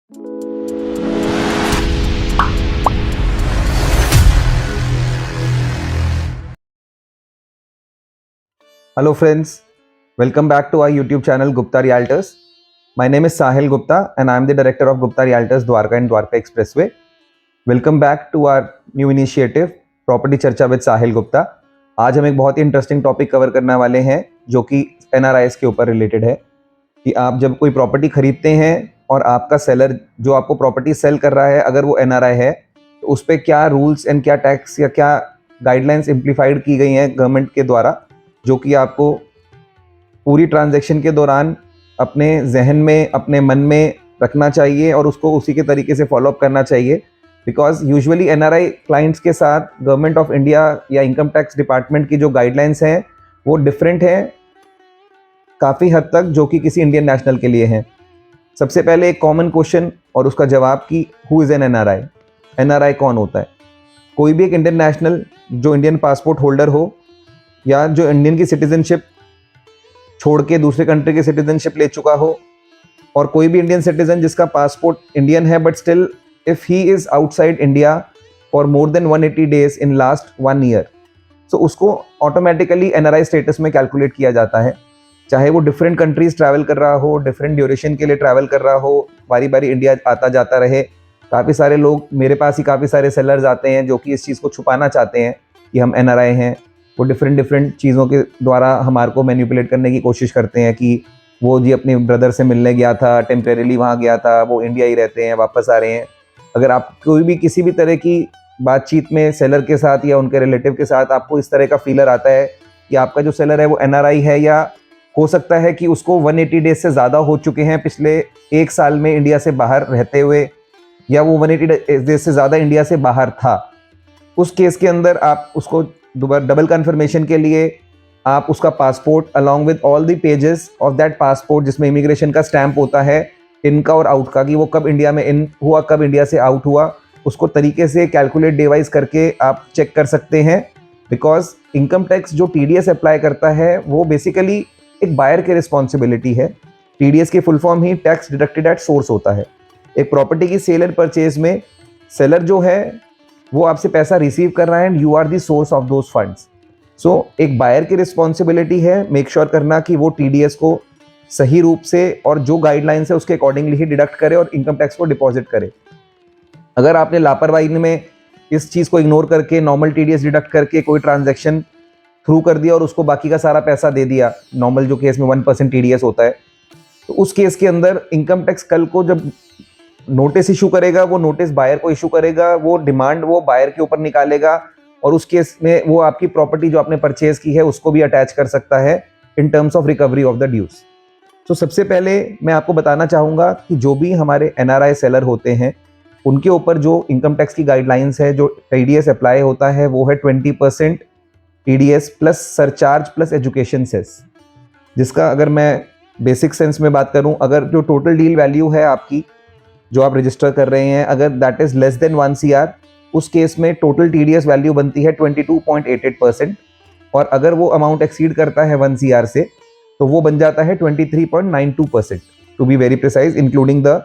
Hello friends, welcome back to our YouTube channel Gupta Realtors. My name is Sahil Gupta and I am the director of Gupta Realtors Dwarka and Dwarka Expressway. Welcome back to our new initiative Property चर्चा with Sahil Gupta. आज हम एक बहुत ही interesting topic cover करने वाले हैं जो कि NRIs के ऊपर रिलेटेड है कि आप जब कोई प्रॉपर्टी खरीदते हैं और आपका सेलर जो आपको प्रॉपर्टी सेल कर रहा है अगर वो NRI है तो उस पर क्या रूल्स एंड क्या टैक्स या क्या गाइडलाइंस इम्प्लीफाइड की गई हैं गवर्नमेंट के द्वारा, जो कि आपको पूरी ट्रांजैक्शन के दौरान अपने जहन में अपने मन में रखना चाहिए और उसको उसी के तरीके से फॉलोअप करना चाहिए। बिकॉज यूजुअली NRI क्लाइंट्स के साथ गवर्नमेंट ऑफ इंडिया या इनकम टैक्स डिपार्टमेंट की जो गाइडलाइंस हैं वो डिफरेंट हैं काफ़ी हद तक जो कि किसी इंडियन नेशनल के लिए हैं। सबसे पहले एक कॉमन क्वेश्चन और उसका जवाब कि who is an NRI। NRI कौन होता है? कोई भी एक इंडियन नेशनल जो इंडियन पासपोर्ट होल्डर हो या जो इंडियन की सिटीजनशिप छोड़ के दूसरे कंट्री की सिटीजनशिप ले चुका हो, और कोई भी इंडियन सिटीजन जिसका पासपोर्ट इंडियन है but still if he is outside India for more than 180 days in last 1 year, so उसको ऑटोमेटिकली NRI स्टेटस में कैलकुलेट किया जाता है। चाहे वो डिफरेंट कंट्रीज ट्रैवल कर रहा हो, डिफरेंट ड्यूरेशन के लिए ट्रैवल कर रहा हो, बारी बारी इंडिया आता जाता रहे। काफ़ी सारे लोग मेरे पास ही काफ़ी सारे सेलर्स आते हैं जो कि इस चीज़ को छुपाना चाहते हैं कि हम NRI हैं। वो डिफरेंट चीज़ों के द्वारा हमारे को मैनिपुलेट करने की कोशिश करते हैं कि वो जी अपने ब्रदर से मिलने गया था, टेम्परेरी वहाँ गया था, वो इंडिया ही रहते हैं, वापस आ रहे हैं। अगर आप कोई भी किसी भी तरह की बातचीत में सेलर के साथ या उनके रिलेटिव के साथ आपको इस तरह का फीलर आता है कि आपका जो सेलर है वो NRI है, या हो सकता है कि उसको 180 डेज से ज़्यादा हो चुके हैं पिछले 1 साल में इंडिया से बाहर रहते हुए, या वो 180 डेज से ज़्यादा इंडिया से बाहर था, उस केस के अंदर आप उसको डबल कन्फर्मेशन के लिए आप उसका passport along with all the pages of that passport जिसमें इमिग्रेशन का स्टैंप होता है इन का और आउट का, कि वो कब इंडिया में इन हुआ कब इंडिया से आउट हुआ, उसको तरीके से कैलकुलेट डिवाइस करके आप चेक कर सकते हैं। बिकॉज इनकम टैक्स जो TDS अप्लाई करता है वो बेसिकली एक बायर की रिस्पॉन्सिबिलिटी है। TDS की फुल फॉर्म ही टैक्स डिडक्टेड एट सोर्स होता है। एक प्रॉपर्टी की सेल एंड परचेज में सेलर जो है वो आपसे पैसा रिसीव कर रहा है and you are the source of those funds. So एक बायर की रिस्पॉन्सिबिलिटी है मेक श्योर करना कि वो TDS को सही रूप से और जो गाइडलाइंस है उसके अकॉर्डिंगली ही डिडक्ट करे और इनकम टैक्स को डिपॉजिट करे। अगर आपने लापरवाही में इस चीज़ को इग्नोर करके नॉर्मल TDS डिडक्ट करके कोई ट्रांजैक्शन थ्रू कर दिया और उसको बाकी का सारा पैसा दे दिया, नॉर्मल जो केस में 1% TDS होता है, तो उस केस के अंदर इनकम टैक्स कल को जब नोटिस इशू करेगा वो नोटिस बायर को इशू करेगा, वो डिमांड वो बायर के ऊपर निकालेगा और उस केस में वो आपकी प्रॉपर्टी जो आपने परचेज की है उसको भी अटैच कर सकता है in terms of recovery of the dues. तो सबसे पहले मैं आपको बताना चाहूँगा कि जो भी हमारे NRI सेलर होते हैं उनके ऊपर जो इनकम टैक्स की गाइडलाइंस है, जो TDS अप्लाई होता है वो है 20% TDS plus surcharge plus education cess, जिसका अगर मैं बेसिक सेंस में बात करूं, अगर जो टोटल डील वैल्यू है आपकी जो आप रजिस्टर कर रहे हैं अगर that is less than 1 CR, उस केस में टोटल TDS वैल्यू बनती है 22.88%, और अगर वो अमाउंट एक्सीड करता है 1 CR से तो वो बन जाता है 23.92%, to be very precise including the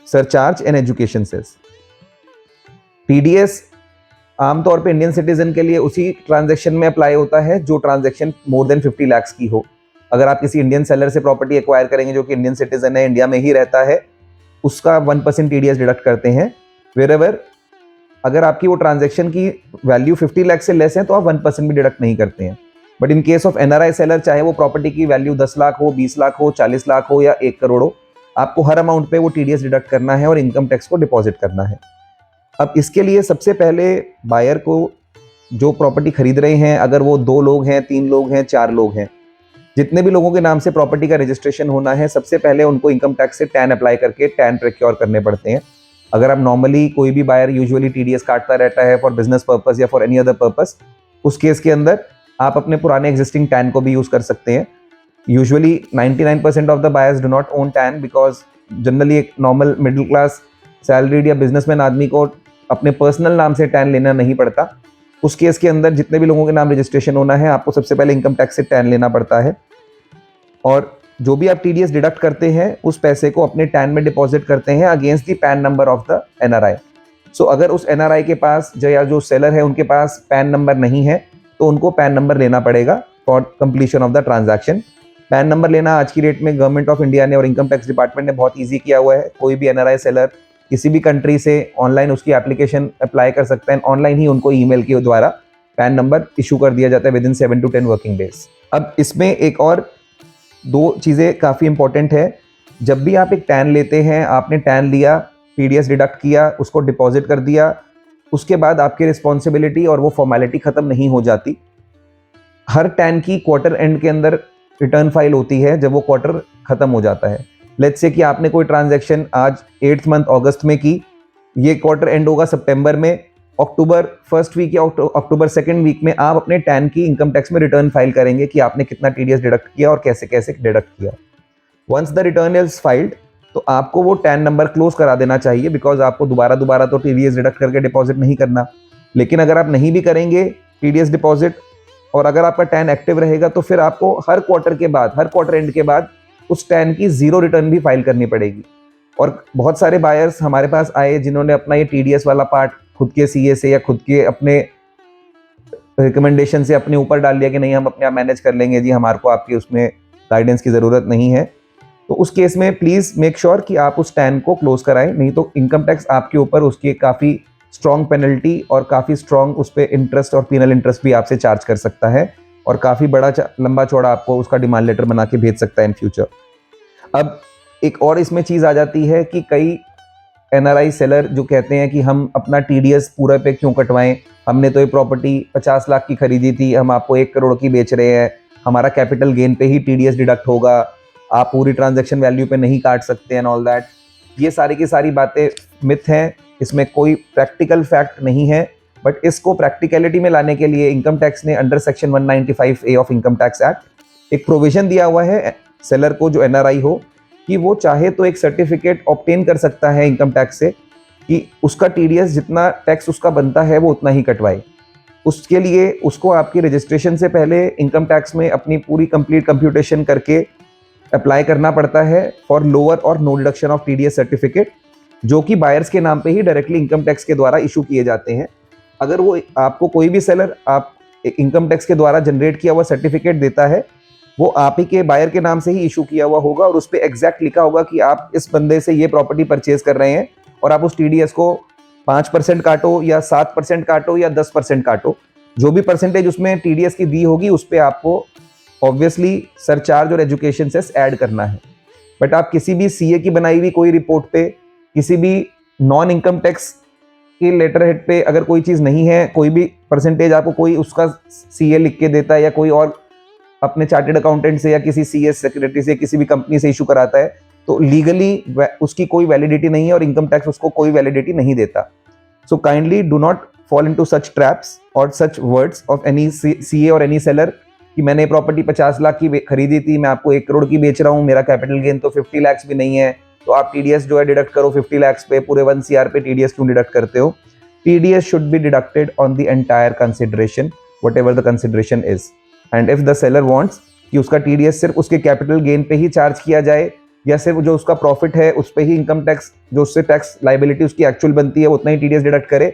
surcharge and education cess. TDS आमतौर पे इंडियन सिटीजन के लिए उसी ट्रांजैक्शन में अप्लाई होता है जो ट्रांजैक्शन मोर देन 50 लाख की हो। अगर आप किसी इंडियन सेलर से प्रॉपर्टी एक्वायर करेंगे जो कि इंडियन सिटीजन है, इंडिया में ही रहता है, उसका 1% TDS डिडक्ट करते हैं। वेरेवर अगर आपकी वो ट्रांजैक्शन की वैल्यू 50 लाख से लेस है तो आप 1% भी डिडक्ट नहीं करते हैं। But in case of NRI seller, चाहे वो प्रॉपर्टी की वैल्यू 10 लाख हो, 20 लाख हो, 40 लाख हो या 1 करोड़ हो, आपको हर अमाउंट पे वो TDS डिडक्ट करना है और इनकम टैक्स को डिपॉजिट करना है। अब इसके लिए सबसे पहले बायर को जो प्रॉपर्टी खरीद रहे हैं, अगर वो 2 लोग हैं, 3 लोग हैं, 4 लोग हैं, जितने भी लोगों के नाम से प्रॉपर्टी का रजिस्ट्रेशन होना है, सबसे पहले उनको इनकम टैक्स से टैन अप्लाई करके टैन प्रोक्योर करने पड़ते हैं। अगर आप नॉर्मली कोई भी बायर यूजुअली TDS काटता रहता है फॉर बिजनेस पर्पस या फॉर एनी अदर पर्पस, उस केस के अंदर आप अपने पुराने एग्जिस्टिंग टैन को भी यूज़ कर सकते हैं। Usually 99% of the buyers do not own tan because generally एक नॉर्मल मिडिल क्लास सैलरीड या बिजनेसमैन आदमी को अपने पर्सनल नाम से टैन लेना नहीं पड़ता। उस केस के अंदर जितने भी लोगों के नाम रजिस्ट्रेशन होना है, आपको सबसे पहले इनकम टैक्स से टैन लेना पड़ता है। और जो भी आप टीडीएस डिडक्ट करते हैं उस पैसे को अपने टैन में डिपॉजिट करते हैं against the PAN number of the NRI. So अगर उस एनआरआई के पास जो सेलर है उनके पास पैन नंबर नहीं है तो उनको पैन नंबर लेना पड़ेगा for completion of the transaction. Pan number लेना आज की डेट में गवर्नमेंट ऑफ इंडिया ने और इनकम टैक्स डिपार्टमेंट ने बहुत ईजी किया हुआ है। कोई भी एनआरआई सेलर किसी भी कंट्री से ऑनलाइन उसकी एप्लीकेशन अप्लाई कर सकता है, ऑनलाइन ही उनको ईमेल के द्वारा पैन नंबर इशू कर दिया जाता है with in 7 to 10 working days. अब इसमें एक और दो चीज़ें काफ़ी इंपॉर्टेंट है। जब भी आप एक टैन लेते हैं, आपने टैन लिया, पीडीएस डिडक्ट किया, उसको डिपॉजिट कर दिया, उसके बाद आपकी रिस्पॉन्सिबिलिटी और वो फॉर्मेलिटी ख़त्म नहीं हो जाती। हर टैन की क्वार्टर एंड के अंदर रिटर्न फाइल होती है जब वो क्वार्टर खत्म हो जाता है। लेट्स से कि आपने कोई ट्रांजैक्शन आज 8th मंथ अगस्त में की, ये क्वार्टर एंड होगा सितंबर में, अक्टूबर फर्स्ट वीक या अक्टूबर सेकंड वीक में आप अपने टैन की इनकम टैक्स में रिटर्न फाइल करेंगे कि आपने कितना टीडीएस डिडक्ट किया और कैसे कैसे डिडक्ट किया। Once the return is filed तो आपको वो टैन नंबर क्लोज करा देना चाहिए, बिकॉज आपको दोबारा तो टीडीएस डिडक्ट करके डिपॉजिट नहीं करना। लेकिन अगर आप नहीं भी करेंगे टीडीएस डिपॉजिट और अगर आपका टैन एक्टिव रहेगा तो फिर आपको हर क्वार्टर एंड के बाद उस टैन की जीरो रिटर्न भी फाइल करनी पड़ेगी। और बहुत सारे बायर्स हमारे पास आए जिन्होंने अपना ये टीडीएस वाला पार्ट खुद के सीए से या खुद के अपने रिकमेंडेशन से अपने ऊपर डाल लिया कि नहीं हम अपने आप मैनेज कर लेंगे जी, हमारे को आपकी उसमें गाइडेंस की ज़रूरत नहीं है। तो उस केस में प्लीज़ मेक श्योर कि आप उस टैन को क्लोज कराएं, नहीं तो इनकम टैक्स आपके ऊपर उसकी काफ़ी स्ट्रॉन्ग पेनल्टी और काफ़ी स्ट्रॉन्ग उस पर इंटरेस्ट और पीनल इंटरेस्ट भी आपसे चार्ज कर सकता है और काफ़ी बड़ा लंबा चौड़ा आपको उसका डिमांड लेटर बना के भेज सकता है इन फ्यूचर। अब एक और इसमें चीज़ आ जाती है कि कई एनआरआई सेलर जो कहते हैं कि हम अपना टीडीएस पूरा पे क्यों कटवाएं, हमने तो ये प्रॉपर्टी 50 लाख की खरीदी थी, हम आपको 1 करोड़ की बेच रहे हैं, हमारा कैपिटल गेन पे ही टीडीएस डिडक्ट होगा, आप पूरी ट्रांजैक्शन वैल्यू पे नहीं काट सकते एंड ऑल दैट। ये सारी की सारी बातें मिथ हैं, इसमें कोई प्रैक्टिकल फैक्ट नहीं है। बट इसको प्रैक्टिकलिटी में लाने के लिए इनकम टैक्स ने under section 195A of income tax act एक प्रोविजन दिया हुआ है सेलर को जो एनआरआई हो कि वो चाहे तो एक सर्टिफिकेट ऑब्टेन कर सकता है इनकम टैक्स से कि उसका टीडीएस जितना टैक्स उसका बनता है वो उतना ही कटवाए। उसके लिए उसको आपकी रजिस्ट्रेशन से पहले इनकम टैक्स में अपनी पूरी कंप्लीट कंप्यूटेशन करके अप्लाई करना पड़ता है फॉर लोअर और no deduction of TDS certificate, जो कि बायर्स के नाम पे ही डायरेक्टली इनकम टैक्स के द्वारा इशू किए जाते हैं। अगर वो आपको कोई भी सेलर आप इनकम टैक्स के द्वारा जनरेट किया हुआ सर्टिफिकेट देता है, वो आप ही के बायर के नाम से ही इशू किया हुआ होगा और उस पर एग्जैक्ट लिखा होगा कि आप इस बंदे से ये प्रॉपर्टी परचेज कर रहे हैं और आप उस टीडीएस को 5% काटो या 7% काटो या 10% काटो, जो भी परसेंटेज उसमें टीडीएस की दी होगी उस पर आपको ऑब्वियसली सरचार्ज और एजुकेशन सेस ऐड करना है। बट आप किसी भी सीए की बनाई हुई कोई रिपोर्ट पे, किसी भी नॉन इनकम टैक्स के लेटर हेड पे अगर कोई चीज़ नहीं है, कोई भी परसेंटेज आपको कोई उसका सीए लिख के देता है या कोई और अपने चार्टेड अकाउंटेंट से या किसी सीएस सेक्रेटरी से किसी भी कंपनी से इशू कराता है, तो लीगली उसकी कोई वैलिडिटी नहीं है और इनकम टैक्स उसको कोई वैलिडिटी नहीं देता। So kindly do not fall into such traps और such words of any CA और एनी सेलर कि मैंने प्रॉपर्टी 50 लाख की खरीदी थी, मैं आपको 1 करोड़ की बेच रहा हूँ, मेरा कैपिटल गेन तो 50 लाख भी नहीं है, तो आप टीडीएस जो है डिडक्ट करो 50 लाख पे, पूरे 1 CR पे टीडीएस क्यों डिडक्ट करते हो? TDS should be deducted on the entire consideration whatever the consideration is, and if the seller wants कि उसका टीडीएस सिर्फ उसके कैपिटल गेन पे ही चार्ज किया जाए या सिर्फ जो उसका प्रॉफिट है उस पे ही इनकम टैक्स जो उससे टैक्स लाइबिलिटी उसकी एक्चुअल बनती है उतना ही टीडीएस डिडक्ट करे,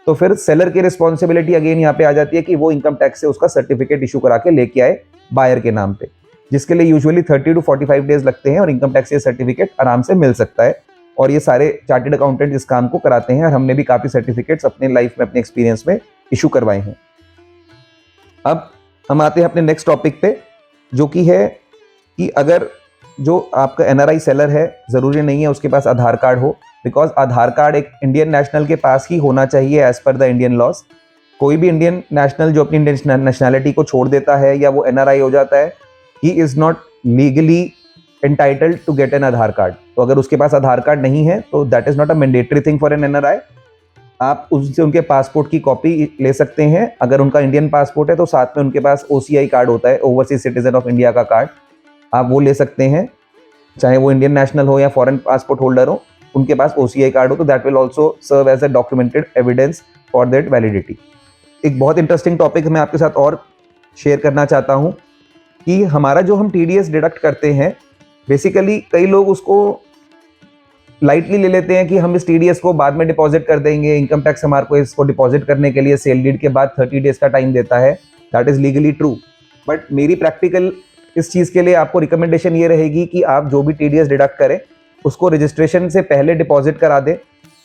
तो फिर सेलर की रिस्पॉन्सिबिलिटी अगेन यहाँ पे आ जाती है कि वो इनकम टैक्स से उसका सर्टिफिकेट इशू करा के लेके आए बायर के नाम पे, जिसके लिए यूजुअली 30 to 45 डेज लगते हैं और इनकम टैक्स से सर्टिफिकेट आराम से मिल सकता है। और ये सारे चार्टेड अकाउंटेंट इस काम को कराते हैं और हमने भी काफ़ी सर्टिफिकेट्स अपने लाइफ में अपने एक्सपीरियंस में इशू करवाए हैं। अब हम आते हैं अपने नेक्स्ट टॉपिक पे, जो कि है कि अगर जो आपका एनआरआई सेलर है, ज़रूरी नहीं है उसके पास आधार कार्ड हो, बिकॉज आधार कार्ड एक इंडियन नेशनल के पास ही होना चाहिए as per the Indian laws. कोई भी इंडियन नेशनल जो अपनी इंडियन नेशनैलिटी को छोड़ देता है या वो एनआरआई हो जाता है, he is not legally entitled to get an Aadhaar card. तो अगर उसके पास आधार कार्ड नहीं है तो that is not a mandatory thing for an NRI. आप उनसे उनके पासपोर्ट की कॉपी ले सकते हैं। अगर उनका इंडियन पासपोर्ट है तो साथ में उनके पास ओसीआई कार्ड होता है, ओवरसीज सिटीजन ऑफ इंडिया का कार्ड, आप वो ले सकते हैं। चाहे वो इंडियन नेशनल हो या फॉरेन पासपोर्ट होल्डर हो, उनके पास ओसीआई कार्ड हो तो that will also serve as a documented evidence for that validity. एक बहुत इंटरेस्टिंग टॉपिक मैं आपके साथ और शेयर करना चाहता हूँ कि हमारा जो हम टीडीएस डिडक्ट करते हैं बेसिकली कई लोग उसको लाइटली ले लेते हैं कि हम इस टीडीएस को बाद में डिपॉजिट कर देंगे, इनकम टैक्स हमारे को इसको डिपॉजिट करने के लिए सेल डीड के बाद 30 डेज का टाइम देता है, that is legally true. But मेरी प्रैक्टिकल इस चीज़ के लिए आपको रिकमेंडेशन ये रहेगी कि आप जो भी टीडीएस डिडक्ट करें उसको रजिस्ट्रेशन से पहले डिपॉजिट करा दें,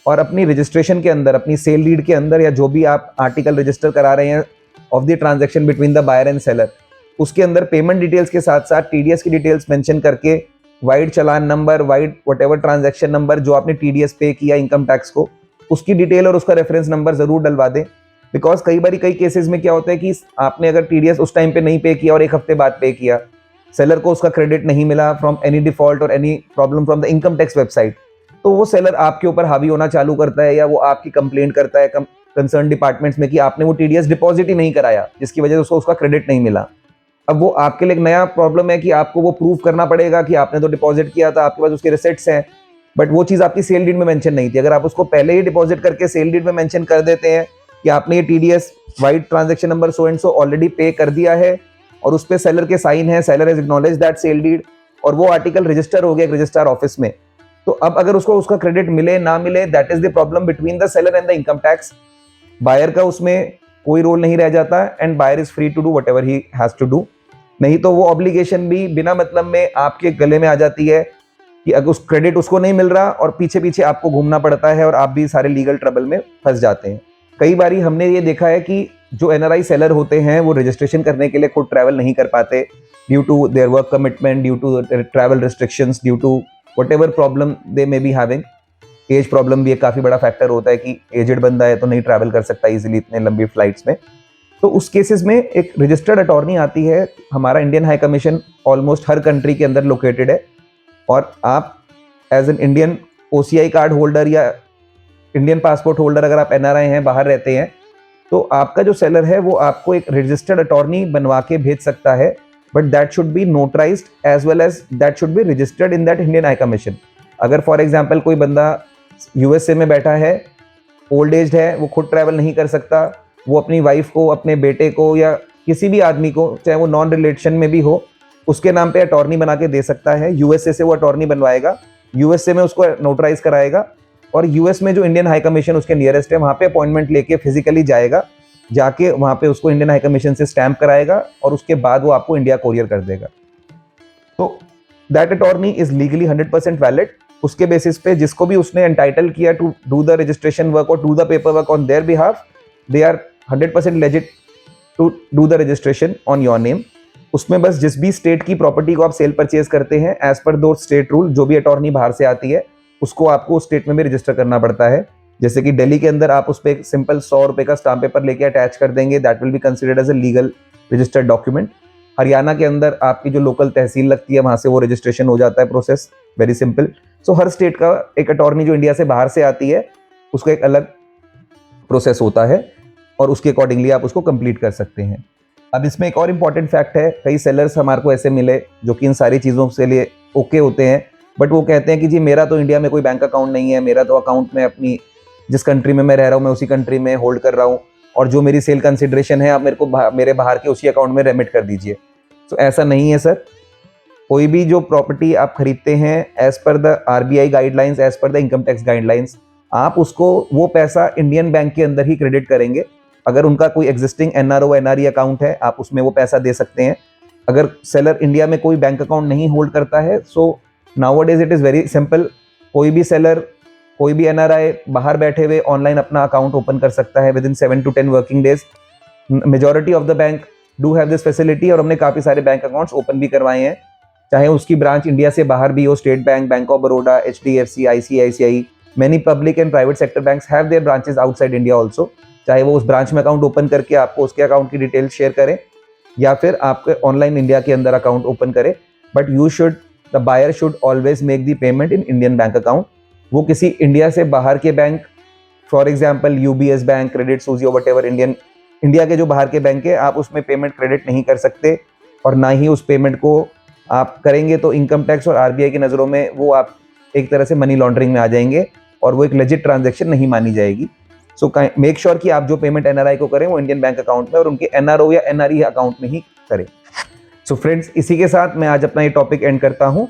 और अपनी रजिस्ट्रेशन के अंदर, अपनी सेल डीड के अंदर, या जो भी आप आर्टिकल रजिस्टर करा रहे हैं of the transaction between the buyer and seller, उसके अंदर पेमेंट डिटेल्स के साथ साथ टीडीएस की डिटेल्स मेंशन करके vide challan number, vide whatever transaction number जो आपने टीडीएस पे किया इनकम टैक्स को, उसकी डिटेल और उसका रेफरेंस नंबर जरूर डलवा दें। बिकॉज कई केसेस में क्या होता है कि आपने अगर टीडीएस उस टाइम पे नहीं पे किया और एक हफ्ते बाद पे किया, सेलर को उसका क्रेडिट नहीं मिला फ्रॉम एनी डिफॉल्ट और any problem from the income tax website, तो वो सेलर आपके ऊपर हावी होना चालू करता है, या वो आपकी कंप्लेंट करता है कंसर्न डिपार्टमेंट्स में कि आपने वो टीडीएस डिपॉजिट ही नहीं कराया, जिसकी वजह से उसको उसका क्रेडिट नहीं मिला। अब वो आपके लिए एक नया प्रॉब्लम है कि आपको वो प्रूव करना पड़ेगा कि आपने तो डिपॉजिट किया था, आपके पास उसके रिसिट्स हैं, बट वो चीज़ आपकी सेल डीड में मेंशन नहीं थी। अगर आप उसको पहले ही डिपॉजिट करके सेल डीड में मेंशन कर देते हैं कि आपने ये TDS wide transaction number so and so already पे कर दिया है, और उस पर सेलर के साइन है, seller has acknowledge that sale deed, और वो आर्टिकल रजिस्टर हो गया एक रजिस्ट्रार ऑफिस में, तो अब अगर उसको उसका क्रेडिट मिले ना मिले, that is the problem between the seller and the income tax. Buyer का उसमें कोई रोल नहीं रह जाता, and buyer is free to do whatever he has to do. नहीं तो वो ऑब्लिगेशन भी बिना मतलब में आपके गले में आ जाती है कि अगर उस क्रेडिट उसको नहीं मिल रहा और पीछे पीछे आपको घूमना पड़ता है, और आप भी सारे लीगल ट्रबल में फंस जाते हैं। कई बारी हमने ये देखा है कि जो एनआरआई सेलर होते हैं वो रजिस्ट्रेशन करने के लिए खुद ट्रैवल नहीं कर पाते, due to their work commitment, due to travel restrictions, due to whatever problem they may be having. Age problem भी एक काफ़ी बड़ा फैक्टर होता है कि एजेड बंदा है तो नहीं ट्रैवल कर सकता इजीली इतने लंबी फ्लाइट्स में। तो उस केसेस में एक रजिस्टर्ड अटॉर्नी आती है। हमारा इंडियन हाई कमीशन ऑलमोस्ट हर कंट्री के अंदर लोकेटेड है, और आप as an Indian OCI card holder या इंडियन पासपोर्ट होल्डर, अगर आप एनआरआई हैं, बाहर रहते हैं, तो आपका जो सेलर है वो आपको एक रजिस्टर्ड अटॉर्नी बनवा के भेज सकता है, but that should be notarized as well as that should be registered in that Indian high commission. अगर फॉर एग्जांपल कोई बंदा यूएसए में बैठा है, ओल्ड एज है, वो खुद ट्रैवल नहीं कर सकता, वो अपनी वाइफ को, अपने बेटे को, या किसी भी आदमी को, चाहे वो नॉन रिलेशन में भी हो, उसके नाम पे अटॉर्नी बना के दे सकता है। यूएसए से वो अटॉर्नी बनवाएगा, यूएसए में उसको नोटराइज कराएगा, और यूएस में जो इंडियन हाई कमीशन उसके नियरेस्ट है वहाँ पे अपॉइंटमेंट लेके फिजिकली जाएगा, जाके वहाँ पे उसको इंडियन हाई कमीशन से स्टैंप कराएगा, और उसके बाद वो आपको इंडिया कोरियर कर देगा। तो that attorney is legally 100% valid. उसके बेसिस पे जिसको भी उसने एंटाइटल किया to do the registration work और do the paper work on their behalf, they are 100% legit to do the registration on your name. उसमें बस जिस भी स्टेट की प्रॉपर्टी को आप सेल परचेज करते हैं, एज पर दो स्टेट रूल, जो भी अटॉर्नी बाहर से आती है उसको आपको उस स्टेट में भी रजिस्टर करना पड़ता है। जैसे कि दिल्ली के अंदर आप उस पर एक सिंपल 100 रुपए का स्टाम्प पेपर लेके अटैच कर देंगे, that will be considered as a legal registered document. Haryana के अंदर आपकी जो लोकल तहसील लगती है वहां से वो रजिस्ट्रेशन हो जाता है, प्रोसेस वेरी सिंपल। सो हर स्टेट का एक अटॉर्नी जो इंडिया से बाहर से आती है उसका एक अलग प्रोसेस होता है, और उसके अकॉर्डिंगली आप उसको कंप्लीट कर सकते हैं। अब इसमें एक और इम्पॉर्टेंट फैक्ट है, कई सेलर्स हमारे को ऐसे मिले जो कि इन सारी चीज़ों के लिए ओके होते हैं, बट वो कहते हैं कि जी मेरा तो इंडिया में कोई बैंक अकाउंट नहीं है, मेरा तो अकाउंट में अपनी जिस कंट्री में मैं रह रहा हूँ मैं उसी कंट्री में होल्ड कर रहा हूँ, और जो मेरी सेल कंसिडरेशन है आप मेरे को मेरे बाहर के उसी अकाउंट में रेमिट कर दीजिए। तो ऐसा नहीं है सर। कोई भी जो प्रॉपर्टी आप खरीदते हैं as per the RBI guidelines, as per the income tax guidelines, आप उसको वो पैसा इंडियन बैंक के अंदर ही क्रेडिट करेंगे। अगर उनका कोई एग्जिस्टिंग एनआरओ एनआरई अकाउंट है आप उसमें वो पैसा दे सकते हैं। अगर सेलर इंडिया में कोई बैंक अकाउंट नहीं होल्ड करता है, so nowadays it is very simple, कोई भी सेलर, कोई भी एनआरआई बाहर बैठे हुए ऑनलाइन अपना अकाउंट ओपन कर सकता है with in 7 to 10 working days. Majority of the bank do have this facility, और हमने काफ़ी सारे बैंक अकाउंट्स ओपन भी करवाए हैं, चाहे उसकी ब्रांच इंडिया से बाहर भी हो। State bank, bank of Baroda, HDFC, ICICI, many public and private sector banks have their branches outside India also. चाहे वो उस ब्रांच में अकाउंट ओपन करके आपको उसके अकाउंट की डिटेल शेयर करें, या फिर आपके ऑनलाइन इंडिया के अंदर अकाउंट ओपन करें, but you should, the buyer should always make the payment in Indian bank account. वो किसी इंडिया से बाहर के bank, for example UBS bank, Credit Suisse, whatever India के जो बाहर के बैंक है, आप उसमें पेमेंट क्रेडिट नहीं कर सकते, और ना ही उस पेमेंट को आप करेंगे तो इनकम टैक्स और RBI की नज़रों में वो आप एक तरह से मनी लॉन्ड्रिंग में आ जाएंगे, और वो एक लेजिट ट्रांजैक्शन नहीं मानी जाएगी। सो मेक श्योर कि आप जो पेमेंट NRI को करें वो इंडियन बैंक अकाउंट में और उनके NRO या NRE अकाउंट में ही करें। सो फ्रेंड्स, इसी के साथ मैं आज अपना ये टॉपिक एंड करता हूँ।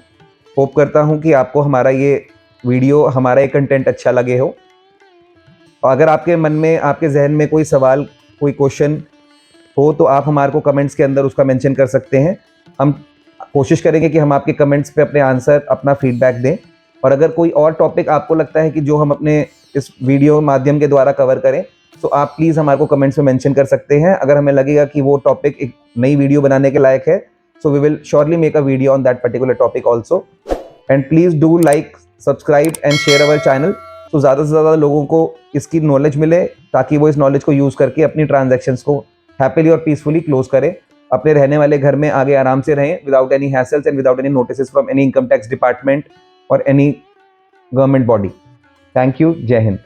होप करता हूँ कि आपको हमारा ये वीडियो, हमारा ये कंटेंट अच्छा लगे हो। और अगर आपके मन में, आपके जहन में कोई सवाल, कोई क्वेश्चन हो तो आप हमारे को कमेंट्स के अंदर उसका मेंशन कर सकते हैं। हम कोशिश करेंगे कि हम आपके कमेंट्स पे अपने आंसर, अपना फीडबैक दें। और अगर कोई और टॉपिक आपको लगता है कि जो हम अपने इस वीडियो माध्यम के द्वारा कवर करें, तो आप प्लीज़ हमारे को कमेंट्स में मेंशन कर सकते हैं। अगर हमें लगेगा कि वो टॉपिक एक नई वीडियो बनाने के लायक है, so we will surely make a video on that particular topic also. And please do like, subscribe and share our channel, तो ज़्यादा से ज़्यादा लोगों को इसकी नॉलेज मिले, ताकि वो इस नॉलेज को यूज़ करके अपनी ट्रांजैक्शंस को हैप्पीली और पीसफुली क्लोज करें, अपने रहने वाले घर में आगे आराम से रहें, without any hassles and without any notice from any income tax department और any government body. Thank you. जय हिंद।